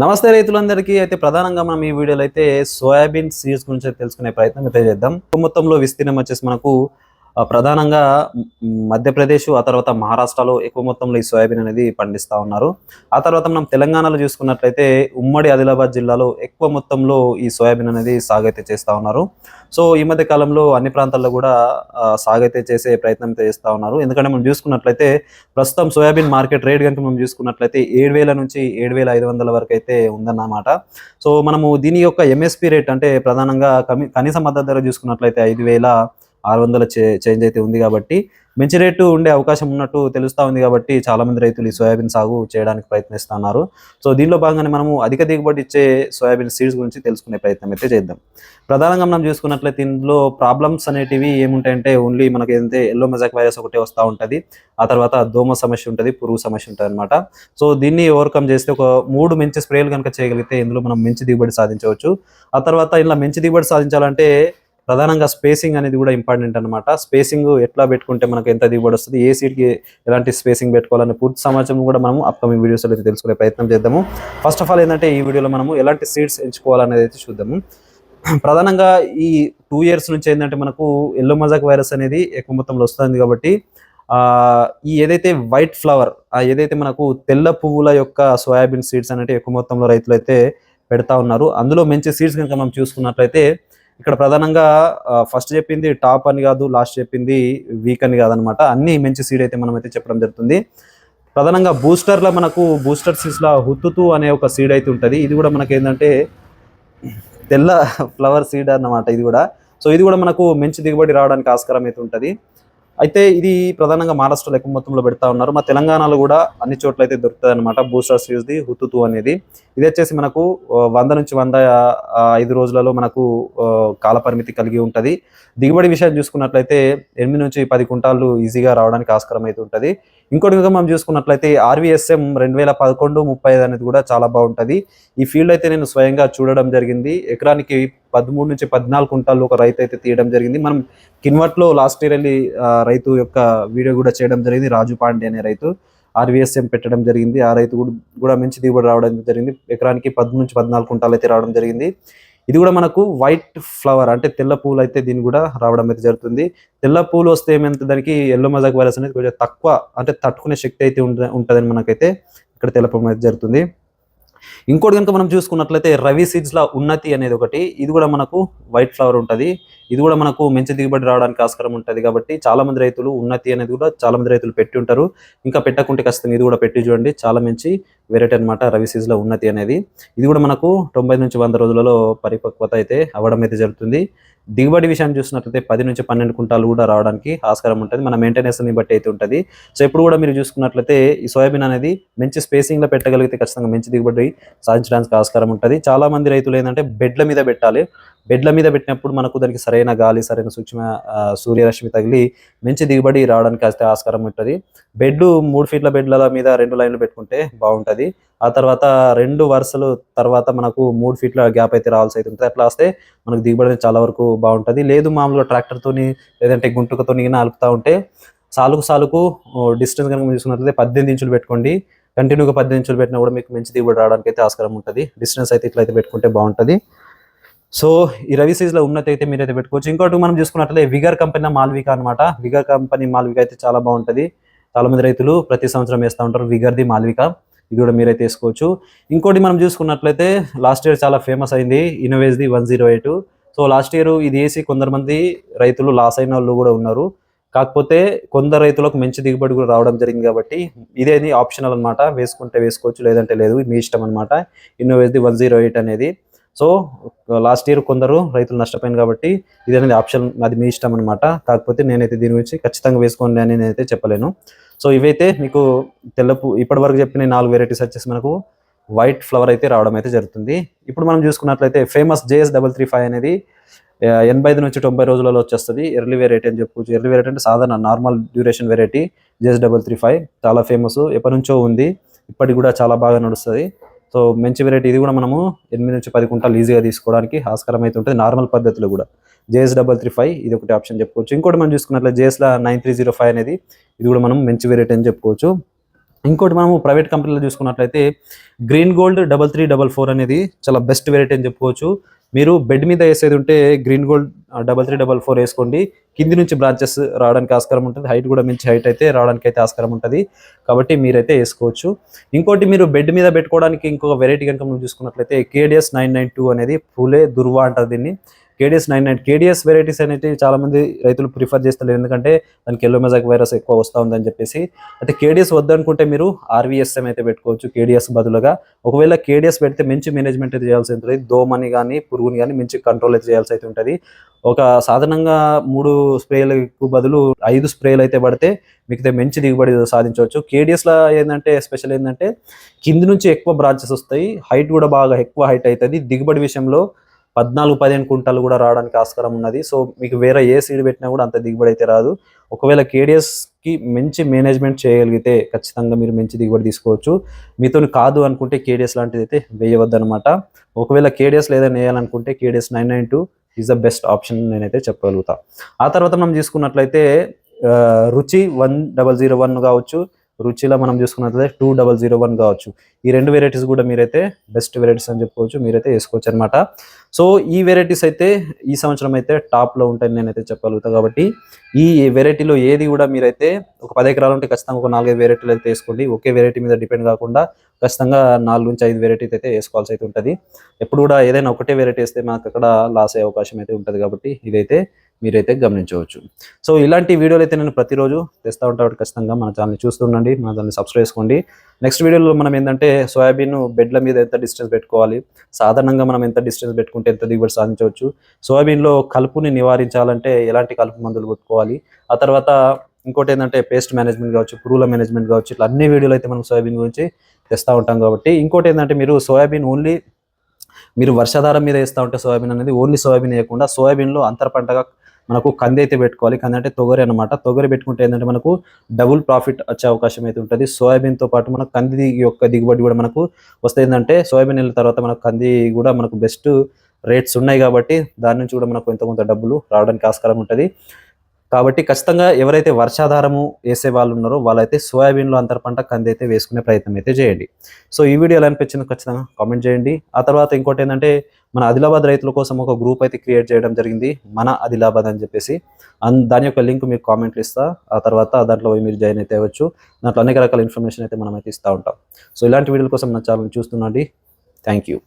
నమస్తే రైతులందరికీ. అయితే ప్రధానంగా మనం ఈ వీడియోలో అయితే సోయాబీన్ సీడ్స్ గురించి తెలుసుకునే ప్రయత్నం అయితే చేద్దాం. మొత్తంలో విస్తీర్ణం వచ్చేసి మనకు ప్రధానంగా మధ్యప్రదేశ్, ఆ తర్వాత మహారాష్ట్రలో ఎక్కువ మొత్తంలో ఈ సోయాబీన్ అనేది పండిస్తూ ఉన్నారు. ఆ తర్వాత మనం తెలంగాణలో చూసుకున్నట్లయితే ఉమ్మడి ఆదిలాబాద్ జిల్లాలో ఎక్కువ మొత్తంలో ఈ సోయాబీన్ అనేది సాగు అయితే చేస్తూ ఉన్నారు. సో ఈ మధ్య కాలంలో అన్ని ప్రాంతాల్లో కూడా సాగు అయితే చేసే ప్రయత్నం అయితే చేస్తూ ఉన్నారు. ఎందుకంటే మనం చూసుకున్నట్లయితే ప్రస్తుతం సోయాబీన్ మార్కెట్ రేట్ కనుక మనం చూసుకున్నట్లయితే 7,000 నుంచి 7,500 వరకు అయితే ఉందన్నమాట. సో మనము దీని యొక్క ఎంఎస్పి రేట్ అంటే ప్రధానంగా కనీస మద్దతు ధర చూసుకున్నట్లయితే 5,600 చేంజ్ అయితే ఉంది. కాబట్టి మంచి రేటు ఉండే అవకాశం ఉన్నట్టు తెలుస్తూ ఉంది. కాబట్టి చాలామంది రైతులు ఈ సోయాబీన్ సాగు చేయడానికి ప్రయత్నిస్తున్నారు. సో దీనిలో భాగంగానే మనము అధిక దిగుబడి ఇచ్చే సోయాబీన్ సీడ్స్ గురించి తెలుసుకునే ప్రయత్నం అయితే చేద్దాం. ప్రధానంగా మనం చూసుకున్నట్లయితే ఇందులో ప్రాబ్లమ్స్ అనేటివి ఏముంటాయంటే ఓన్లీ మనకి ఏంటంటే ఎల్లో మొజాయిక్ వైరస్ ఒకటే వస్తూ ఉంటుంది. ఆ తర్వాత దోమ సమస్య ఉంటుంది, పురుగు సమస్య ఉంటుంది అనమాట. సో దీన్ని ఓవర్కమ్ చేస్తే ఒక 3 మంచి స్ప్రేలు కనుక చేయగలిగితే ఇందులో మనం మంచి దిగుబడి సాధించవచ్చు. ఆ తర్వాత ఇలా మంచి దిగుబడి సాధించాలంటే ప్రధానంగా స్పేసింగ్ అనేది కూడా ఇంపార్టెంట్ అనమాట. స్పేసింగ్ ఎట్లా పెట్టుకుంటే మనకు ఎంత దిగుబడి వస్తుంది, ఏ సీడ్కి ఎలాంటి స్పేసింగ్ పెట్టుకోవాలనే పూర్తి సమాచారం కూడా మనము అప్కమింగ్ వీడియోస్లో అయితే తెలుసుకునే ప్రయత్నం చేద్దాము. ఫస్ట్ ఆఫ్ ఆల్ ఏంటంటే ఈ వీడియోలో మనము ఎలాంటి సీడ్స్ ఎంచుకోవాలనేది అయితే చూద్దాము. ప్రధానంగా ఈ 2 ఇయర్స్ నుంచి ఏంటంటే మనకు ఎల్లో మొజాయిక్ వైరస్ అనేది ఎక్కువ మొత్తంలో వస్తుంది. కాబట్టి ఈ ఏదైతే వైట్ ఫ్లవర్, ఏదైతే మనకు తెల్ల పువ్వుల యొక్క సోయాబీన్ సీడ్స్ అనేవి ఎక్కువ మొత్తంలో రైతులు అయితే పెడతా ఉన్నారు. అందులో మంచి సీడ్స్ కనుక మనం చూసుకున్నట్లయితే ఇక్కడ ప్రధానంగా ఫస్ట్ చెప్పింది టాప్ అని కాదు, లాస్ట్ చెప్పింది వీక్ అని కాదనమాట. అన్ని మంచి సీడ్ అయితే మనం అయితే చెప్పడం జరుగుతుంది. ప్రధానంగా బూస్టర్లో మనకు బూస్టర్ సీడ్స్లో హుతుతు అనే ఒక సీడ్ అయితే ఉంటుంది. ఇది కూడా మనకి ఏంటంటే తెల్ల ఫ్లవర్ సీడ్ అన్నమాట ఇది కూడా. సో ఇది కూడా మనకు మంచి దిగుబడి రావడానికి ఆస్కారం అయితే ఉంటుంది. అయితే ఇది ప్రధానంగా మహారాష్ట్రలో ఎక్కువ మొత్తంలో పెడతా ఉన్నారు. మా తెలంగాణలో కూడా అన్ని చోట్ల అయితే దొరుకుతుంది అనమాట బూస్టర్ సీడ్స్ది హుతుతు అనేది. ఇది వచ్చేసి మనకు 100 నుంచి 105 రోజులలో మనకు కాలపరిమితి కలిగి ఉంటుంది. దిగుబడి విషయం చూసుకున్నట్లయితే 8 నుంచి 10 క్వింటాలు ఈజీగా రావడానికి ఆస్కారం అయితే ఉంటుంది. ఇంకోటి కనుక మనం చూసుకున్నట్లయితే RVSM 2011-35 అనేది కూడా చాలా బాగుంటుంది. ఈ ఫీల్డ్ అయితే నేను స్వయంగా చూడడం జరిగింది. ఎకరానికి 13 నుంచి 14 క్వింటాలు ఒక రైతు అయితే తీయడం జరిగింది. మనం కిన్వర్ట్లో లాస్ట్ ఇయర్ వెళ్ళి రైతు యొక్క వీడియో కూడా చేయడం జరిగింది. రాజు పాండే అనే రైతు RVSM పెట్టడం జరిగింది. ఆ రైతు కూడా మంచి దిగుబడి రావడం జరిగింది. ఎకరానికి 10 నుంచి 14 క్వింటాలు అయితే రావడం జరిగింది. ఇది కూడా మనకు వైట్ ఫ్లవర్ అంటే తెల్ల పూలు అయితే దీన్ని కూడా రావడం అయితే జరుగుతుంది. తెల్ల పూలు వస్తే ఏమైతే దానికి ఎల్లో మొజాయిక్ వైరస్ అనేది కొంచెం తక్కువ అంటే తట్టుకునే శక్తి అయితే ఉంటుందని మనకైతే ఇక్కడ తెలపడం అయితే జరుగుతుంది. ఇంకోటి కనుక మనం చూసుకున్నట్లయితే రవి సీడ్స్లో ఉన్నతి అనేది ఒకటి, ఇది కూడా మనకు వైట్ ఫ్లవర్ ఉంటుంది. ఇది కూడా మనకు మంచి దిగుబడి రావడానికి ఆస్కారం ఉంటుంది. కాబట్టి చాలా మంది రైతులు ఉన్నతి అనేది కూడా చాలా మంది రైతులు పెట్టి ఉంటారు. ఇంకా పెట్టకుంటే ఖచ్చితంగా ఇది కూడా పెట్టి చూడండి, చాలా మంచి వెరైటీ అనమాట రవి సీడ్స్లో ఉన్నతి అనేది. ఇది కూడా మనకు 90 నుంచి 100 రోజులలో పరిపక్వత అయితే అవ్వడం అయితే జరుగుతుంది. దిగుబడి విషయాన్ని చూసినట్లయితే 10 నుంచి 12 క్వింటాలు కూడా రావడానికి ఆస్కారం ఉంటుంది. మన మెయింటెనెన్స్ని బట్టి అయితే ఉంటుంది. సో ఇప్పుడు కూడా మీరు చూసుకున్నట్లయితే ఈ సోయాబీన్ అనేది మంచి స్పేసింగ్లో పెట్టగలిగితే ఖచ్చితంగా మంచి దిగుబడి సాధించడానికి ఆస్కారం ఉంటుంది. చాలా మంది రైతులు ఏంటంటే బెడ్ల మీద పెట్టాలి. బెడ్ల మీద పెట్టినప్పుడు మనకు దానికి సరైన గాలి, సరైన సూక్ష్మ సూర్యరశ్మి తగిలి మంచి దిగుబడి రావడానికి అయితే ఆస్కారం ఉంటుంది. బెడ్లు 3 ఫీట్ల బెడ్ల మీద 2 లైన్లు పెట్టుకుంటే బాగుంటుంది. ఆ తర్వాత 2 వరుసలు తర్వాత మనకు 3 ఫీట్ల గ్యాప్ అయితే రావాల్సి అయితే ఉంటుంది. అట్లా వస్తే మనకు దిగుబడి చాలా వరకు బాగుంటుంది. లేదు మామూలుగా ట్రాక్టర్తోని లేదంటే గుంటుకతో అలుపుతూ ఉంటే సాలుకు డిస్టెన్స్ కనుక చూసుకున్నట్లయితే 18 ఇంచులు పెట్టుకోండి. కంటిన్యూగా 18 ఇంచులు పెట్టినా కూడా మీకు మంచి దిగుబడి రావడానికి అయితే ఆస్కారం ఉంటుంది. డిస్టెన్స్ అయితే ఇట్లయితే పెట్టుకుంటే బాగుంటుంది. సో ఈ రవి సీజ్లో ఉన్నతి అయితే మీరైతే పెట్టుకోవచ్చు. ఇంకోటి మనం చూసుకున్నట్లయితే విగర్ కంపెనీ మాల్విక అనమాట. విగర్ కంపెనీ మాల్విక అయితే చాలా బాగుంటుంది. చాలా మంది రైతులు ప్రతి సంవత్సరం వేస్తూ ఉంటారు విగర్ది మాల్విక. ఇది కూడా మీరైతే వేసుకోవచ్చు. ఇంకోటి మనం చూసుకున్నట్లయితే లాస్ట్ ఇయర్ చాలా ఫేమస్ అయింది ఇన్నోవేస్ది 108. సో లాస్ట్ ఇయర్ ఇది వేసి కొందరు రైతులు లాస్ అయిన వాళ్ళు కూడా ఉన్నారు. కాకపోతే కొందరు రైతులకు మంచి దిగుబడి కూడా రావడం జరిగింది. కాబట్టి ఇదేది ఆప్షనల్ అనమాట, వేసుకుంటే వేసుకోవచ్చు లేదంటే లేదు, మీ ఇష్టం అనమాట. ఇన్నోవేస్ది 108 అనేది. సో లాస్ట్ ఇయర్ కొందరు రైతులు నష్టపోయింది కాబట్టి ఇది అనేది ఆప్షన్, అది మీ ఇష్టం అనమాట. కాకపోతే నేనైతే దీని గురించి ఖచ్చితంగా వేసుకోండి అని నేనైతే చెప్పలేను. సో ఇవైతే మీకు ఇప్పటి వరకు చెప్పిన 4 వెరైటీస్ వచ్చేసి మనకు వైట్ ఫ్లవర్ అయితే రావడం అయితే జరుగుతుంది. ఇప్పుడు మనం చూసుకున్నట్లయితే ఫేమస్ JS335 అనేది 85 నుంచి 90 రోజులలో వచ్చేస్తుంది. ఎర్లీ వెరైటీ అని చెప్పుకోవచ్చు. ఎర్లీ వెరైటీ అంటే సాధారణ నార్మల్ డ్యూరేషన్ వెరైటీ JS335 చాలా ఫేమస్, ఎప్పటి నుంచో ఉంది, ఇప్పటికి కూడా చాలా బాగా నడుస్తుంది. సో మంచి వెరైటీ. ఇది కూడా మనము 8 నుంచి 10 క్వింటాలు ఈజీగా తీసుకోవడానికి ఆస్కారం అయితే ఉంటుంది నార్మల్ పద్ధతిలో కూడా. JS335 ఇది ఒకటి ఆప్షన్ చెప్పుకోవచ్చు. ఇంకోటి మనం చూసుకున్నట్లయితే JS 9305 అనేది ఇది కూడా మనం మంచి వెరైటీ అని చెప్పుకోవచ్చు. ఇంకోటి మనము ప్రైవేట్ కంపెనీలో చూసుకున్నట్లయితే గ్రీన్ గోల్డ్ 3344 అనేది చాలా బెస్ట్ వెరైటీ అని చెప్పుకోవచ్చు. మీరు బెడ్ మీద వేసేది ఉంటే గ్రీన్ గోల్డ్ 3344 వేసుకోండి. కింది నుంచి బ్రాంచెస్ రావడానికి ఆస్కారం ఉంటుంది. హైట్ కూడా మంచి హైట్ అయితే రావడానికి అయితే ఆస్కారం ఉంటుంది. కాబట్టి మీరైతే వేసుకోవచ్చు. ఇంకోటి మీరు బెడ్ మీద పెట్టుకోవడానికి ఇంకొక వెరైటీ కనుక మనం చూసుకున్నట్లయితే KDS 992 అనేది పూలే దుర్వా అంటారు దీన్ని. KDS 99 KDS వెరైటీస్ అనేవి చాలా మంది రైతులు ప్రిఫర్ చేస్తారు, ఎందుకంటే దానికి ఎల్లో మెజాక్ వైరస్ ఎక్కువ వస్తూ ఉందని చెప్పేసి. అయితే KDS వద్దనుకుంటే మీరు RVSM అయితే పెట్టుకోవచ్చు KDS బదులుగా. ఒకవేళ KDS పెడితే మంచి మేనేజ్మెంట్ అయితే చేయాల్సి ఉంటుంది. దోమని కానీ పురుగుని కానీ మంచి కంట్రోల్ అయితే చేయాల్సి అయితే ఉంటుంది. ఒక సాధారణంగా 3 స్ప్రేలకు బదులు 5 స్ప్రేలు అయితే పడితే మీకు మంచి దిగుబడి సాధించవచ్చు. KDSలో ఏంటంటే స్పెషల్ ఏంటంటే కింది నుంచి ఎక్కువ బ్రాంచెస్ వస్తాయి, హైట్ కూడా బాగా ఎక్కువ హైట్ అవుతుంది. దిగుబడి విషయంలో 14-15 కుంటాలు కూడా రావడానికి ఆస్కారం ఉన్నది. సో మీకు వేరే ఏ సీడ్ పెట్టినా కూడా అంత దిగుబడి అయితే రాదు. ఒకవేళ KDSకి మంచి మేనేజ్మెంట్ చేయగలిగితే ఖచ్చితంగా మీరు మంచి దిగుబడి తీసుకోవచ్చు. మీతో కాదు అనుకుంటే KDS లాంటిది అయితే వేయవద్దు అనమాట. ఒకవేళ KDS లేదని వేయాలనుకుంటే KDS 992 is the best option నేనైతే చెప్పగలుగుతా. ఆ తర్వాత మనం చూసుకున్నట్లయితే రుచి 1001 కావచ్చు, రుచిలో మనం చూసుకున్నట్లయితే 2001 కావచ్చు. ఈ 2 వెరైటీస్ కూడా మీరైతే బెస్ట్ వెరైటీస్ అని చెప్పుకోవచ్చు, మీరైతే వేసుకోవచ్చు అనమాట. సో ఈ వెరైటీస్ అయితే ఈ సంవత్సరం అయితే టాప్లో ఉంటాయని నేనైతే చెప్పగలుగుతా. కాబట్టి ఈ వెరైటీలో ఏది కూడా మీరైతే ఒక 10 ఎకరాలు ఉంటే ఖచ్చితంగా ఒక 4-5 వెరైటీలు అయితే వేసుకోండి. ఒకే వెరైటీ మీద డిపెండ్ కాకుండా ఖచ్చితంగా 4-5 వెరైటీస్ అయితే వేసుకోవాల్సి అయితే ఉంటుంది. ఎప్పుడు కూడా ఏదైనా ఒకటే వెరైటీ వేస్తే మనకు అక్కడ లాస్ అయ్యే అవకాశం అయితే ఉంటుంది. కాబట్టి ఇదైతే మీరైతే గమనించవచ్చు. సో ఇలాంటి వీడియోలు అయితే నేను ప్రతిరోజు తెస్తూ ఉంటాను. ఖచ్చితంగా మన ఛానల్ చూస్తుండండి, మన ఛానల్ సబ్స్క్రైబ్ చేసుకోండి. నెక్స్ట్ వీడియోలో మనం ఏంటంటే సోయాబీన్ బెడ్ల మీద ఎంత డిస్టెన్స్ పెట్టుకోవాలి, సాధారణంగా మనం ఎంత డిస్టెన్స్ పెట్టుకుంటే ఎంత దిగుబడి సాధించవచ్చు, సోయాబీన్లో కలుపుని నివారించాలంటే ఎలాంటి కలుపు మందులు కొట్టుకోవాలి, ఆ తర్వాత ఇంకోటి ఏంటంటే పేస్ట్ మేనేజ్మెంట్ కావచ్చు, పురుగుల మేనేజ్మెంట్ కావచ్చు, ఇట్లా అన్ని వీడియోలు అయితే మనం సోయాబీన్ గురించి తెస్తూ ఉంటాం. కాబట్టి ఇంకోటి ఏంటంటే మీరు సోయాబీన్ ఓన్లీ మీరు వర్షాధారం మీద వేస్తూ ఉంటే సోయాబీన్ అనేది ఓన్లీ సోయాబీన్ వేయకుండా సోయాబీన్లో అంతర పంటగా మనకు కంది అయితే పెట్టుకోవాలి. కంది అంటే తొగరి అనమాట. తొగరి పెట్టుకుంటే ఏంటంటే మనకు డబుల్ ప్రాఫిట్ వచ్చే అవకాశం అయితే ఉంటుంది. సోయాబీన్తో పాటు మనకు కంది యొక్క దిగుబడి కూడా మనకు వస్తే ఏంటంటే సోయాబీన్ వెళ్ళిన తర్వాత మనకు కంది కూడా మనకు బెస్ట్ రేట్స్ ఉన్నాయి. కాబట్టి దాని నుంచి కూడా మనకు కొంత డబ్బులు రావడానికి ఆస్కారం ఉంటుంది. కాబట్టి ఖచ్చితంగా ఎవరైతే వర్షాధారము వేసే వాళ్ళు ఉన్నారో వాళ్ళైతే సోయాబీన్లో అంతర పంట కంది అయితే వేసుకునే ప్రయత్నం అయితే చేయండి. సో ఈ వీడియో ఎలా అనిపించిందో ఖచ్చితంగా కామెంట్ చేయండి. ఆ తర్వాత ఇంకోటి ఏంటంటే మన ఆదిలాబాద్ రైతుల కోసం ఒక గ్రూప్ అయితే క్రియేట్ చేయడం జరిగింది, మన ఆదిలాబాద్ అని చెప్పేసి. దాని యొక్క లింక్ మీకు కామెంట్లు ఇస్తా. ఆ తర్వాత దాంట్లో మీరు జాయిన్ అయితే అవ్వచ్చు. దాంట్లో అనేక రకాల ఇన్ఫర్మేషన్ అయితే మనం అయితే ఇస్తూ ఉంటాం. సో ఇలాంటి వీడియోల కోసం నా ఛానల్ చూస్తున్నాండి. Thank you.